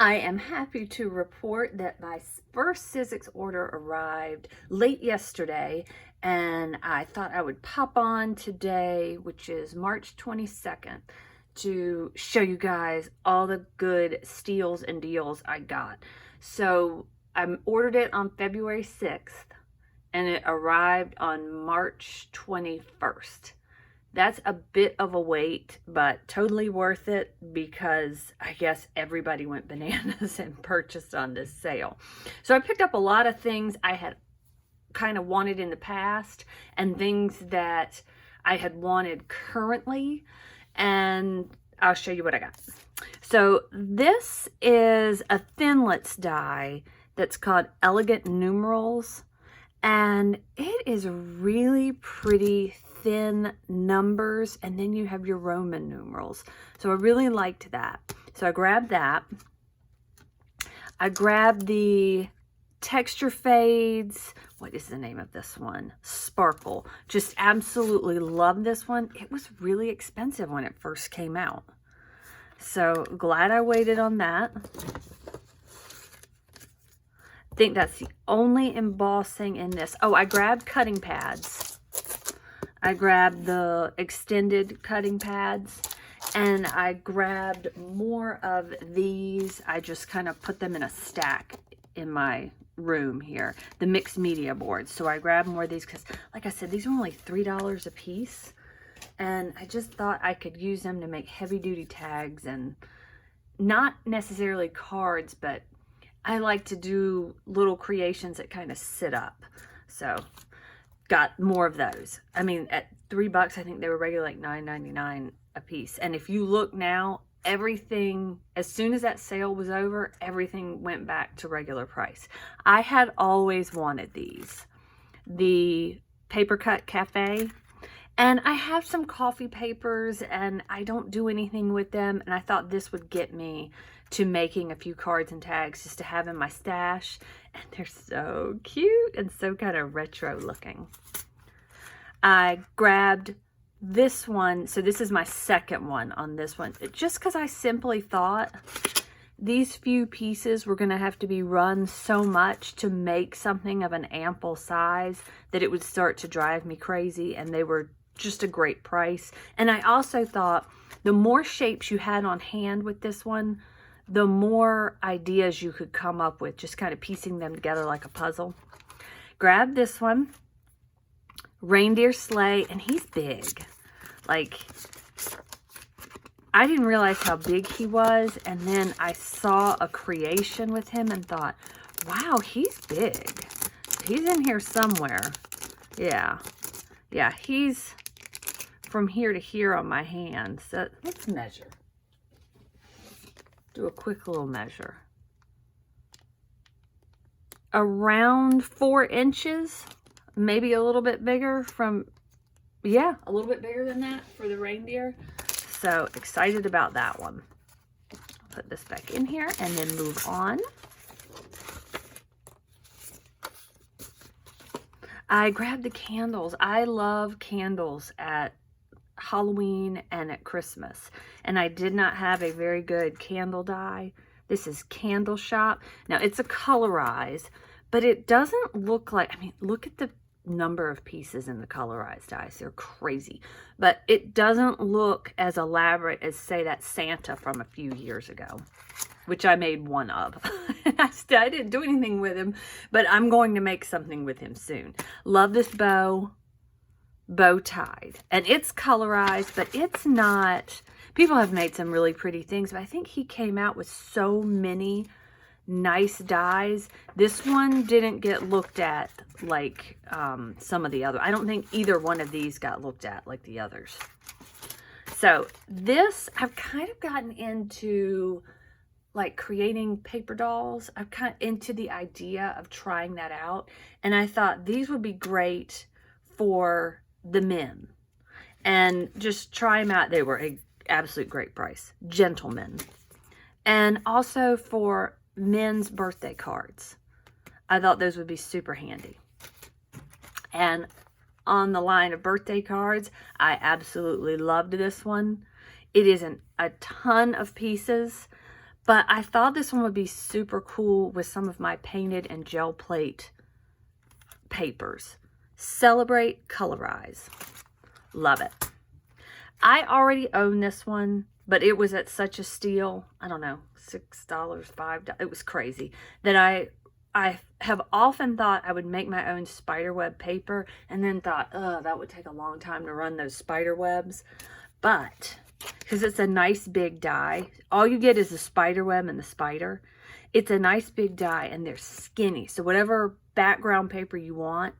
I am happy to report that my first Sizzix order arrived late yesterday, and I thought I would pop on today, which is March 22nd, to show you guys all the good steals and deals I got. So I ordered it on February 6th, and it arrived on March 21st. That's a bit of a wait, but totally worth it because I guess everybody went bananas and purchased on this sale. So I picked up a lot of things I had kind of wanted in the past and things that I had wanted currently, and I'll show you what I got. So this is a Thinlits die that's called Elegant Numerals, and it is really pretty thin numbers, and then you have your Roman numerals. So I really liked that. So I grabbed that. I grabbed the Texture Fades. What is the name of this one? Sparkle. Just absolutely love this one. It was really expensive when it first came out. So glad I waited on that. I think that's the only embossing in this. Oh, I grabbed cutting pads. I grabbed the extended cutting pads, and I grabbed more of these. I just kind of put them in a stack in my room here, the mixed media boards. So I grabbed more of these because, like I said, these are only $3 a piece, and I just thought I could use them to make heavy duty tags, and not necessarily cards, but I like to do little creations that kind of sit up. So got more of those. I mean, at $3, I think they were regular like $9.99 a piece. And if you look now, everything, as soon as that sale was over, everything went back to regular price. I had always wanted these, the Paper Cut Cafe, and I have some coffee papers and I don't do anything with them, and I thought this would get me to making a few cards and tags just to have in my stash. And they're so cute and so kind of retro looking. I grabbed this one. So this is my second one on this one, just because I simply thought these few pieces were going to have to be run so much to make something of an ample size that it would start to drive me crazy, and they were just a great price. And I also thought the more shapes you had on hand with this one, the more ideas you could come up with, just kind of piecing them together like a puzzle. Grab this one, Reindeer Sleigh, and he's big. Like, I didn't realize how big he was, and then I saw a creation with him and thought, wow, he's big. He's in here somewhere. Yeah, he's from here to here on my hand. So let's measure. Do a quick little measure. Around 4 inches, maybe a little bit bigger from, yeah, a little bit bigger than that for the reindeer. So excited about that one. Put this back in here and then move on. I grabbed the candles. I love candles at Halloween and at Christmas, and I did not have a very good candle die. This is Candle Shop. Now it's a colorized, but it doesn't look like, I mean, look at the number of pieces in the colorized dies. They're crazy, but it doesn't look as elaborate as, say, that Santa from a few years ago, which I made one of. I didn't do anything with him, but I'm going to make something with him soon. Love this bow tied, and it's colorized, but it's not, people have made some really pretty things, but I think he came out with so many nice dies. This one didn't get looked at like some of the other. I don't think either one of these got looked at like the others. So this, I've kind of gotten into like creating paper dolls. I'm kind of into the idea of trying that out, and I thought these would be great for the men and just try them out. They were an absolute great price. Gentlemen. And also for men's birthday cards. I thought those would be super handy. And on the line of birthday cards, I absolutely loved this one. It isn't a ton of pieces, But I thought this one would be super cool with some of my painted and gel plate papers. Celebrate, colorize. Love it. I already own this one, but it was at such a steal. I don't know, $6, $5. It was crazy that I have often thought I would make my own spiderweb paper, and then thought, oh, that would take a long time to run those spider webs. But because it's a nice big die, all you get is the spider web and the spider. It's a nice big die, and they're skinny. So whatever background paper you want,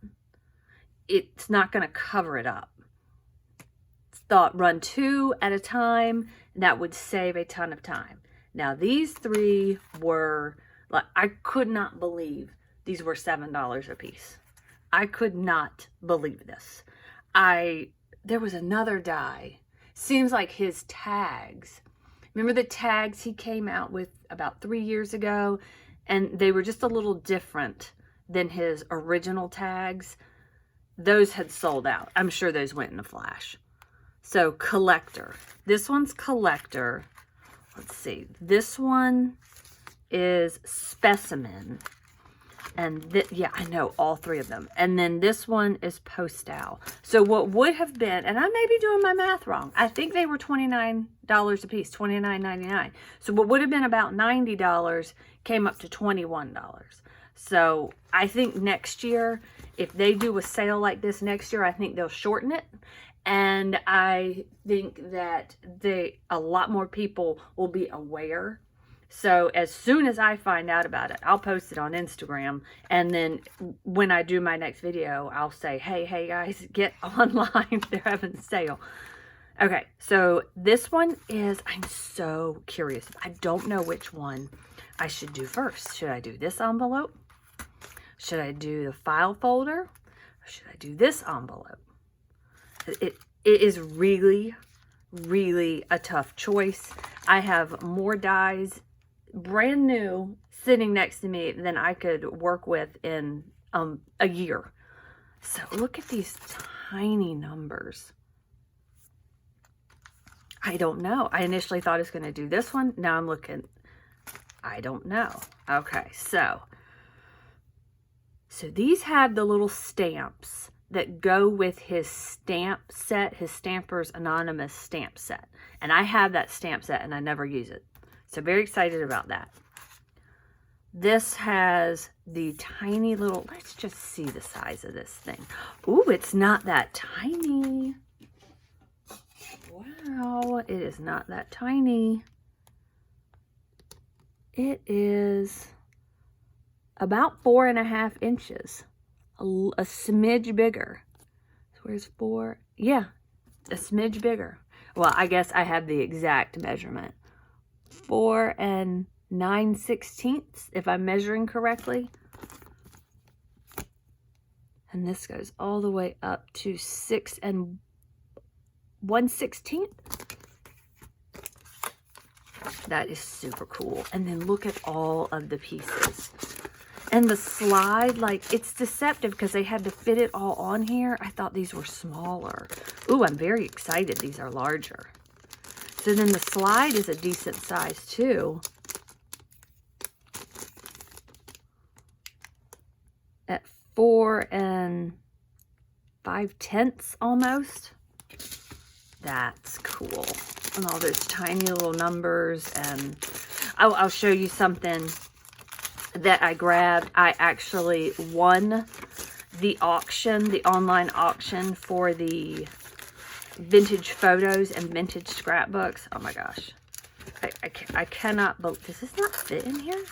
it's not going to cover it up. Thought run 2 at a time, and that would save a ton of time. Now these 3 were, like, I could not believe these were $7 a piece. I could not believe this. There was another die. Seems like his tags. Remember the tags he came out with about 3 years ago? And they were just a little different than his original tags. Those had sold out. I'm sure those went in a flash. So collector. This one's collector. Let's see. This one is specimen. And yeah, I know all 3 of them. And then this one is postal. So what would have been, and I may be doing my math wrong, I think they were $29 a piece, $29.99. So what would have been about $90 came up to $21. So I think next year, if they do a sale like this next year, I think they'll shorten it. And I think that a lot more people will be aware. So as soon as I find out about it, I'll post it on Instagram. And then when I do my next video, I'll say, hey guys, get online. They're having a sale. Okay, so this one is, I'm so curious. I don't know which one I should do first. Should I do this envelope? Should I do the file folder? Or should I do this envelope? It is really, really a tough choice. I have more dies brand new sitting next to me than I could work with in a year. So look at these tiny numbers. I don't know. I initially thought I was going to do this one. Now I'm looking. I don't know. Okay, so these have the little stamps that go with his stamp set, his Stampers Anonymous stamp set. And I have that stamp set and I never use it. So very excited about that. This has the tiny little, let's just see the size of this thing. Ooh, it's not that tiny. Wow, it is not that tiny. It is about 4.5 inches. A smidge bigger. So where's 4? Yeah, a smidge bigger. Well, I guess I have the exact measurement. 4 9/16 if I'm measuring correctly. And this goes all the way up to 6 1/16. That is super cool. And then look at all of the pieces. And the slide, like, it's deceptive because they had to fit it all on here. I thought these were smaller. Ooh, I'm very excited these are larger. So then the slide is a decent size too. At 4 5/10 almost. That's cool. And all those tiny little numbers. And I'll show you something that I grabbed. I actually won the auction, the online auction for the vintage photos and vintage scrapbooks. Oh my gosh. I cannot believe, does this not fit in here?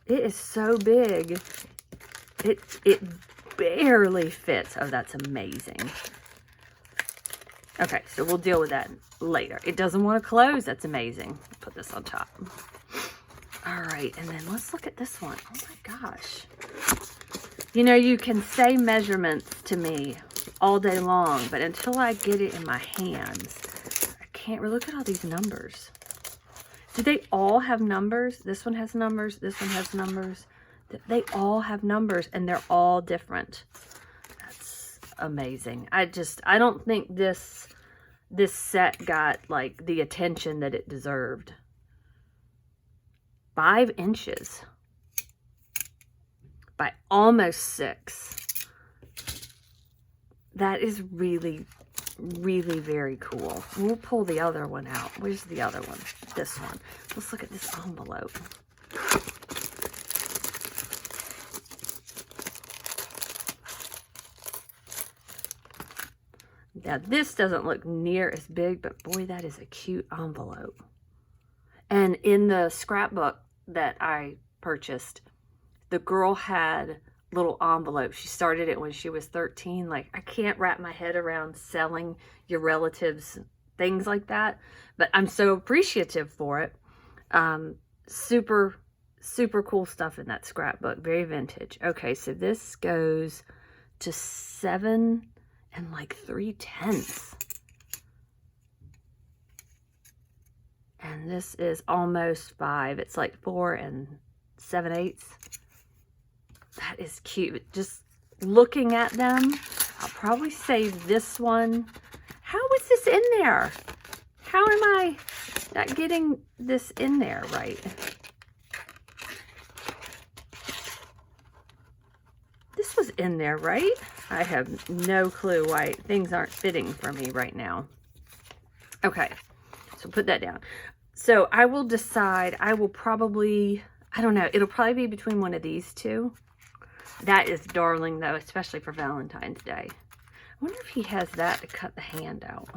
It is so big. It barely fits. Oh, that's amazing. Okay, so we'll deal with that later. It doesn't want to close. That's amazing. Put this on top. All right, and then let's look at this one. Oh my gosh. You know, you can say measurements to me all day long, but until I get it in my hands, I can't really look at all these numbers. Do they all have numbers? This one has numbers. This one has numbers. They all have numbers, and they're all different. That's amazing. I don't think this this set got like the attention that it deserved. 5 inches by almost 6. That is really, really very cool. We'll pull the other one out. Where's the other one? This one. Let's look at this envelope. Now, this doesn't look near as big, but boy, that is a cute envelope. And in the scrapbook that I purchased, the girl had little envelopes. She started it when she was 13. Like, I can't wrap my head around selling your relatives things like that, but I'm so appreciative for it. Super, super cool stuff in that scrapbook. Very vintage. Okay, so this goes to 7 3/10. And this is almost 5. It's like 4 7/8. That is cute. Just looking at them, I'll probably save this one. How is this in there? How am I not getting this in there right? This was in there, right? I have no clue why things aren't fitting for me right now. Okay, so put that down. So I will decide, I will probably, I don't know, it'll probably be between one of these two. That is darling though, especially for Valentine's Day. I wonder if he has that to cut the hand out.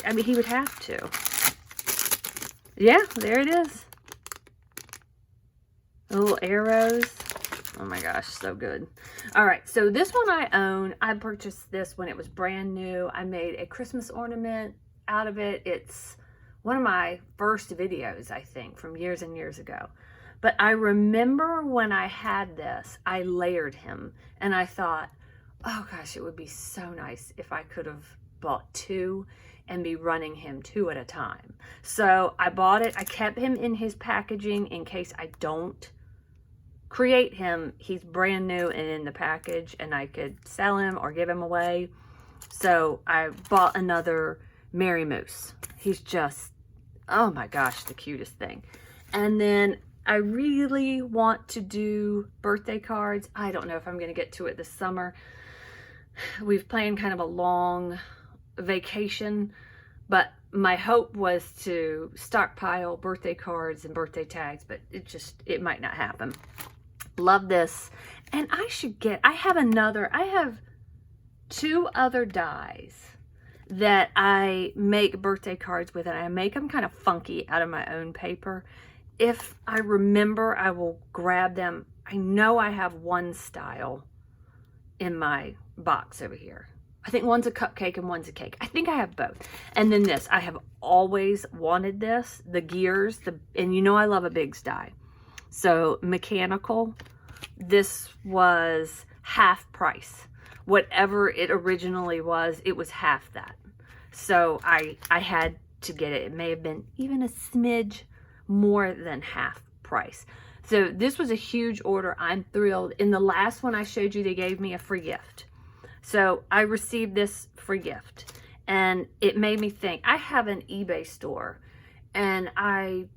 I mean, he would have to. Yeah, there it is. The little arrows. Oh my gosh, so good. All right, so this one I own. I purchased this when it was brand new. I made a Christmas ornament out of it. It's one of my first videos, I think, from years and years ago. But I remember when I had this, I layered him, and I thought, oh gosh, it would be so nice if I could have bought 2 and be running him 2 at a time. So I bought it. I kept him in his packaging in case I don't create him. He's brand new and in the package, and I could sell him or give him away. So I bought another Merry Moose. He's just, oh my gosh, the cutest thing. And then I really want to do birthday cards. I don't know if I'm going to get to it this summer. We've planned kind of a long vacation, but my hope was to stockpile birthday cards and birthday tags, but it might not happen. Love this. And I have 2 other dies that I make birthday cards with, and I make them kind of funky out of my own paper. If I remember, I will grab them. I know I have one style in my box over here. I think one's a cupcake and one's a cake. I think I have both. And then this, I have always wanted this, the gears, and you know I love a Biggs die. So mechanical, this was half price. Whatever it originally was, it was half that. So I had to get it. It may have been even a smidge more than half price. So this was a huge order. I'm thrilled. In the last one I showed you, they gave me a free gift. So I received this free gift, and it made me think. I have an eBay store, and I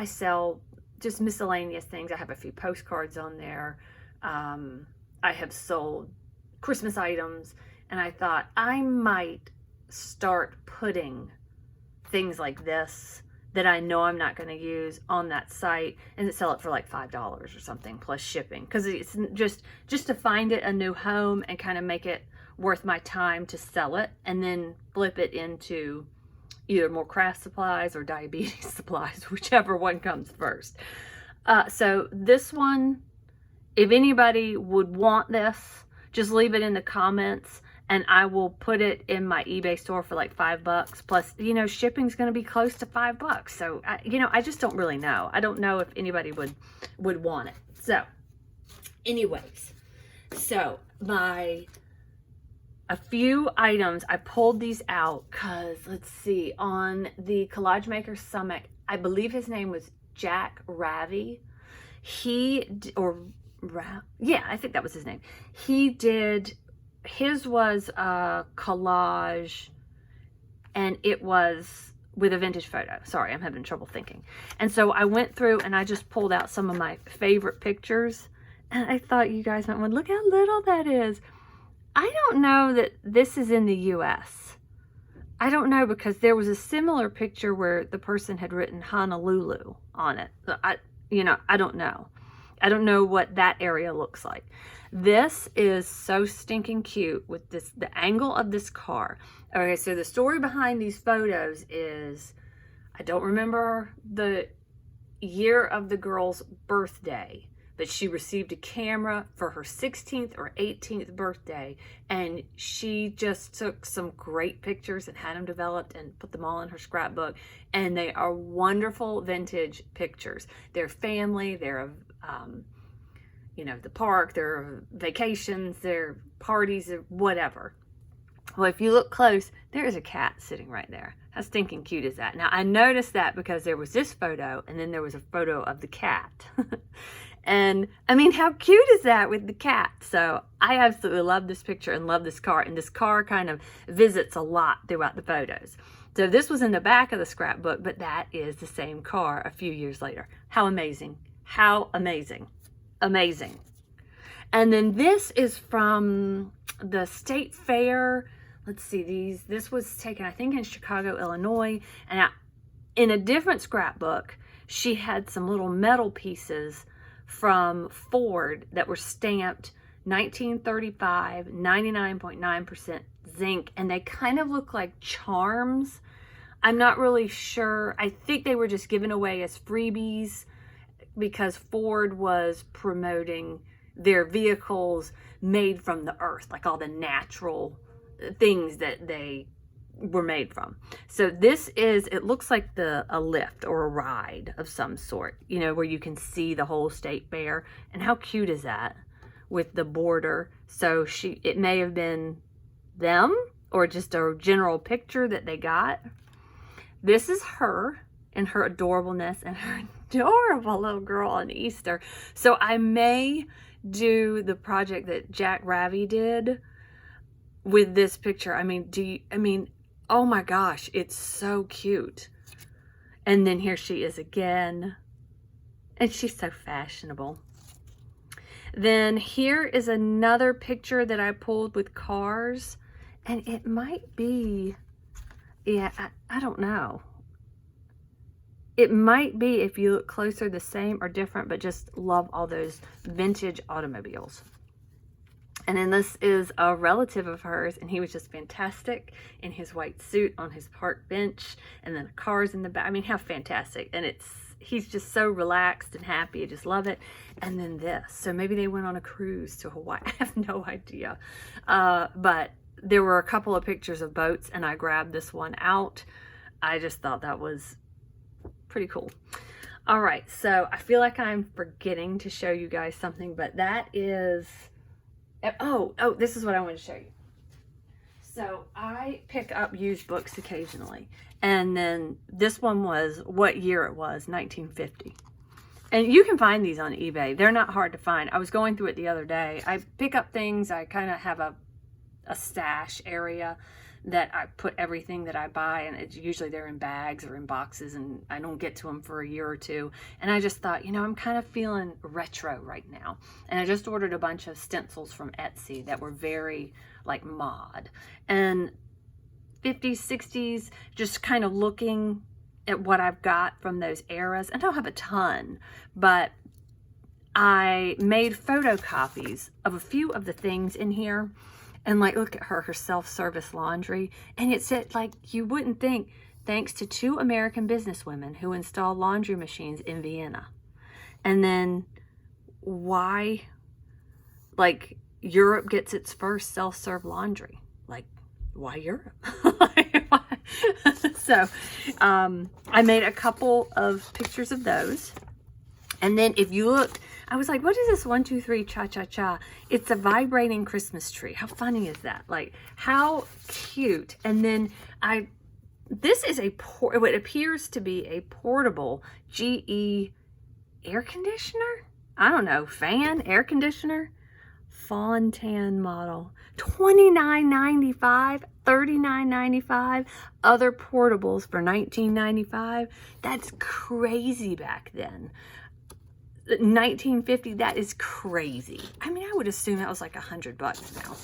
sell just miscellaneous things. I have a few postcards on there. I have sold Christmas items, and I thought I might start putting things like this that I know I'm not going to use on that site and sell it for like $5 or something plus shipping, because it's just to find it a new home and kind of make it worth my time to sell it and then flip it into either more craft supplies or diabetes supplies, whichever one comes first. So this one, if anybody would want this, just leave it in the comments and I will put it in my eBay store for like $5. Plus, you know, shipping's going to be close to $5. So, I just don't really know. I don't know if anybody would want it. So, anyways, so a few items, I pulled these out because, let's see, on the Collage Maker Summit, I believe his name was Jack Ravi. Yeah, I think that was his name. His was a collage and it was with a vintage photo. Sorry, I'm having trouble thinking. And so I went through and I just pulled out some of my favorite pictures, and I thought you guys might want to look how little that is. I don't know that this is in the US. I don't know, because there was a similar picture where the person had written Honolulu on it. So I don't know. I don't know what that area looks like. This is so stinking cute with this, the angle of this car. Okay, so the story behind these photos is, I don't remember the year of the girl's birthday, but she received a camera for her 16th or 18th birthday, and she just took some great pictures and had them developed and put them all in her scrapbook, and they are wonderful vintage pictures. They're family, they're the park, their vacations, their parties, or whatever. Well, if you look close, there is a cat sitting right there. How stinking cute is that? Now, I noticed that because there was this photo, and then there was a photo of the cat. And I mean, how cute is that with the cat? So I absolutely love this picture and love this car. And this car kind of visits a lot throughout the photos. So this was in the back of the scrapbook, but that is the same car a few years later. How amazing. How amazing. Amazing. And then this is from the State Fair. Let's see, this was taken, I think, in Chicago, Illinois. And in a different scrapbook, she had some little metal pieces from Ford that were stamped 1935, 99.9% zinc, and they kind of look like charms. I'm not really sure. I think they were just given away as freebies because Ford was promoting their vehicles made from the earth, like all the natural things that they were made from. So this is, it looks like a lift or a ride of some sort, where you can see the whole State Fair. And how cute is that with the border? So it may have been them or just a general picture that they got. This is her and her adorableness and her adorable little girl on Easter. So I may do the project that Jack Ravi did with this picture. I mean, oh my gosh, it's so cute. And then here she is again. And she's so fashionable. Then here is another picture that I pulled with cars. And it might be, yeah, I don't know. It might be, if you look closer, the same or different, but just love all those vintage automobiles. And then this is a relative of hers, and he was just fantastic in his white suit on his park bench, and then the cars in the back. I mean, how fantastic. And he's just so relaxed and happy. I just love it. And then this. So maybe they went on a cruise to Hawaii. I have no idea. But there were a couple of pictures of boats, and I grabbed this one out. I just thought that was pretty cool. All right, so I feel like I'm forgetting to show you guys something, but that is... Oh, this is what I want to show you. So I pick up used books occasionally. And then this one was what year it was, 1950. And you can find these on eBay. They're not hard to find. I was going through it the other day. I pick up things. I kind of have a stash area that I put everything that I buy, and usually they're in bags or in boxes, and I don't get to them for a year or two. And I just thought, I'm kind of feeling retro right now. And I just ordered a bunch of stencils from Etsy that were very like mod and 50s, 60s, just kind of looking at what I've got from those eras. I don't have a ton, but I made photocopies of a few of the things in here. And like, look at her self-service laundry. And it said, like, you wouldn't think, thanks to 2 American businesswomen who installed laundry machines in Vienna. And then why, like, Europe gets its first self-serve laundry. Like, why Europe? So I made a couple of pictures of those. And then if you look, I was like, what is this 1, 2, 3 cha-cha-cha? It's a vibrating Christmas tree. How funny is that? Like, how cute. And then this is what appears to be a portable GE air conditioner. I don't know, fan, air conditioner. fawn tan model. $29.95, $39.95. Other portables for $19.95. That's crazy back then. $19.50, that is crazy. I mean, I would assume that was like $100 now.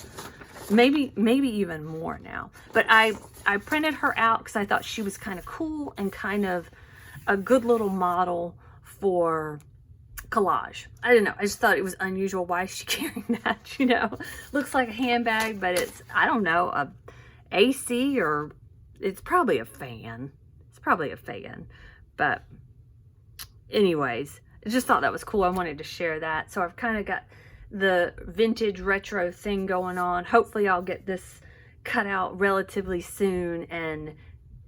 Maybe even more now. But I printed her out because I thought she was kind of cool and kind of a good little model for collage. I don't know. I just thought it was unusual. Why is she carrying that? You know, looks like a handbag, but it's, I don't know, a AC, or it's probably a fan. It's probably a fan. But anyways, I just thought that was cool. I wanted to share that. So I've kind of got the vintage retro thing going on. Hopefully I'll get this cut out relatively soon and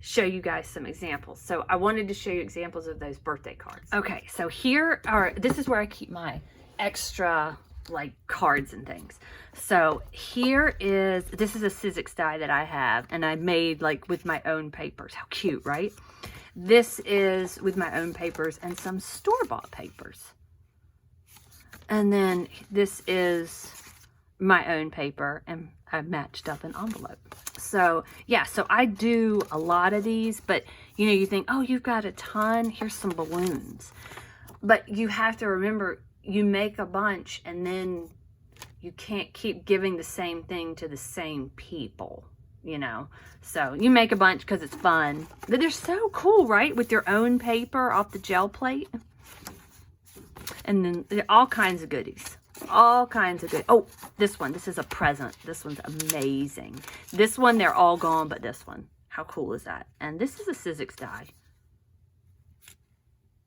show you guys some examples. So I wanted to show you examples of those birthday cards. Okay, so here are, this is where I keep my extra like cards and things. So here is, this is a Sizzix die that I have and I made like with my own papers. How cute, right? This is with my own papers and some store-bought papers. And then this is my own paper and I matched up an envelope. So yeah, so I do a lot of these, but you know, you think, oh, you've got a ton, here's some balloons. But you have to remember, you make a bunch and then you can't keep giving the same thing to the same people, you know. So you make a bunch because it's fun. But they're so cool, right? With your own paper off the gel plate. And then there are all kinds of goodies. All kinds of good. Oh, this one. This is a present. This one's amazing. This one, they're all gone, but this one. How cool is that? And this is a Sizzix die.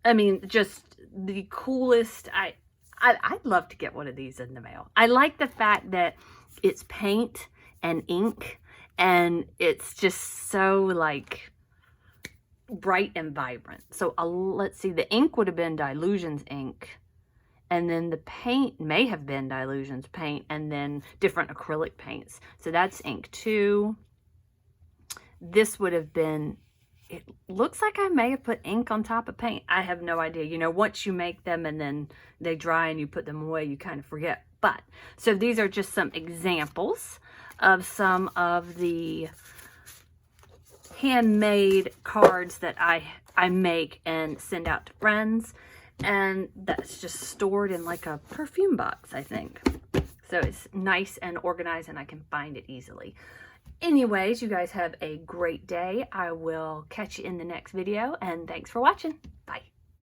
I mean, just the coolest. I'd love to get one of these in the mail. I like the fact that it's paint and ink, and it's just so like bright and vibrant. So let's see. The ink would have been Dilutions ink. And then the paint may have been Dilutions paint and then different acrylic paints. So that's ink 2. This would have been, it looks like I may have put ink on top of paint. I have no idea. You know, once you make them and then they dry and you put them away, you kind of forget. But, so these are just some examples of some of the handmade cards that I make and send out to friends. And that's just stored in like a perfume box, I think. So it's nice and organized and I can find it easily. Anyways, you guys have a great day. I will catch you in the next video and thanks for watching. Bye.